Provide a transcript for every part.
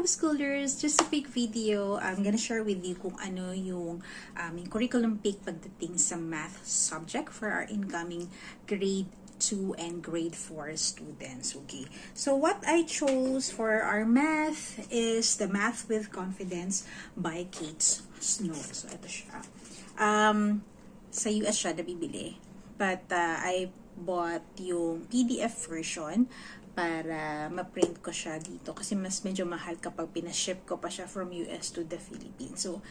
homeschoolers, just a quick video. I'm gonna share with you kung ano yung curriculum pick pagdating sa math subject for our incoming grade 2 and grade 4 students. Okay, so what I chose for our math is the Math with Confidence by Kate Snow. So ito siya. Sa US siya nabibili, but I bought yung PDF version para ma-print ko siya dito kasi mas medyo mahal kapag pinaship ko pa siya from US to the Philippines. So,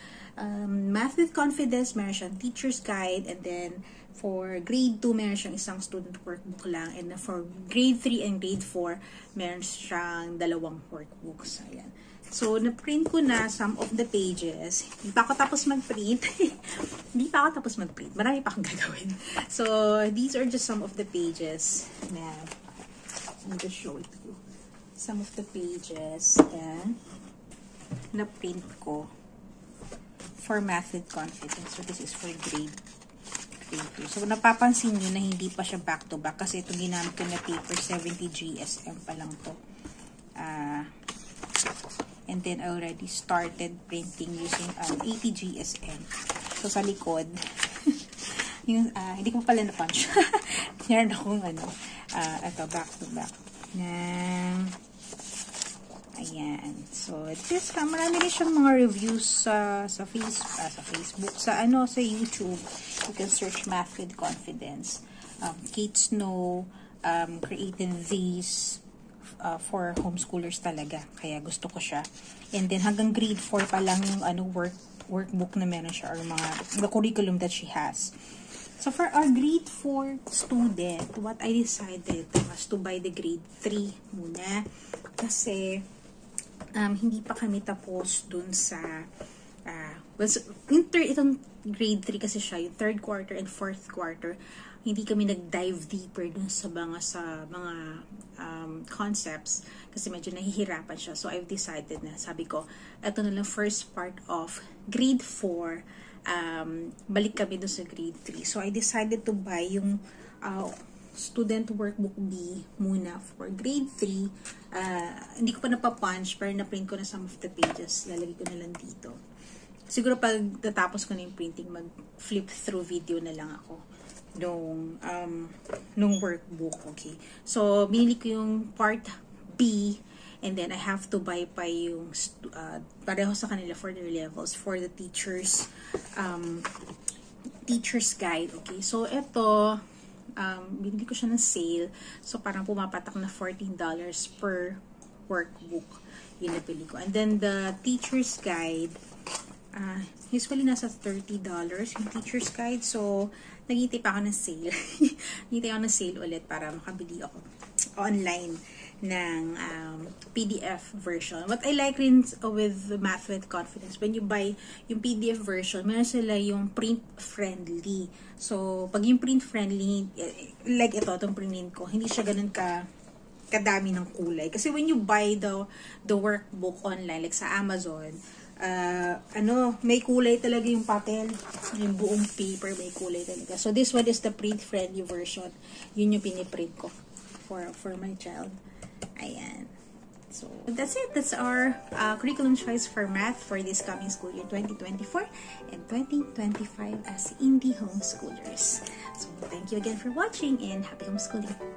Math with Confidence, meron siyang teacher's guide, and then for grade 2, meron siyang isang student workbook lang, and then for grade 3 and grade 4, meron siyang 2 workbooks. Ayan. So, na-print ko na some of the pages. Hindi pa ako tapos mag-print. Marami pa akong gagawin. So, these are just some of the pages na I'll just show it to you. Some of the pages na print ko for Math with Confidence. So, this is for grade 2. So, napapansin nyo na hindi pa siya back-to-back kasi ito ginamit ko na paper 70 GSM pa lang to. And then, I already started printing using 80 GSM. So, sa likod, yung, hindi ko pala na-punch. Meron akong ito, back-to-back. Ayan. So, this, marami rin siyang mga reviews sa Facebook, sa YouTube. You can search Math with Confidence. Kate Snow created these for homeschoolers talaga. Kaya gusto ko siya. And then, hanggang grade 4 pa lang yung workbook na meron siya or the curriculum that she has. So, for our grade 4 student, what I decided was to buy the grade 3 muna. Kasi, hindi pa kami tapos dun sa, itong grade 3 kasi siya, yung 3rd quarter and 4th quarter, hindi kami nag-dive deeper dun sa mga concepts kasi medyo nahihirapan siya. So, I've decided na, sabi ko, ito na lang first part of grade 4, balik kami dun sa grade 3. So, I decided to buy yung student workbook B muna for grade 3. Hindi ko pa napapunch, pero na-print ko na some of the pages. Lalagay ko na lang dito. Siguro pag natapos ko na yung printing, mag-flip through video na lang ako nung workbook. Okay. So, binili ko yung part B, and then I have to buy pa yung pareho sa kanila for their levels for the teacher's guide. Okay. So, ito, binili ko siya ng sale. So, parang pumapatak na $14 per workbook. Yun na pili ko. And then, the teacher's guide, usually nasa $30 yung teacher's guide. So, nag-iintay pa ako ng sale. Nag-iintay ako ng sale ulit para makabili ako online ng PDF version. What I like rin with Math with Confidence, when you buy yung PDF version, meron sila yung print-friendly. So, pag yung print-friendly, like ito, itong printin ko, hindi siya ganun kadami ng kulay. Kasi when you buy the workbook online, like sa Amazon, may kulay talaga yung papel, yung buong paper may kulay talaga. So, this one is the print-friendly version. Yun yung piniprint ko for my child. Ayan. So, that's it. That's our curriculum choice for math for this coming school year 2024 and 2025 as indie homeschoolers. So, thank you again for watching and happy homeschooling.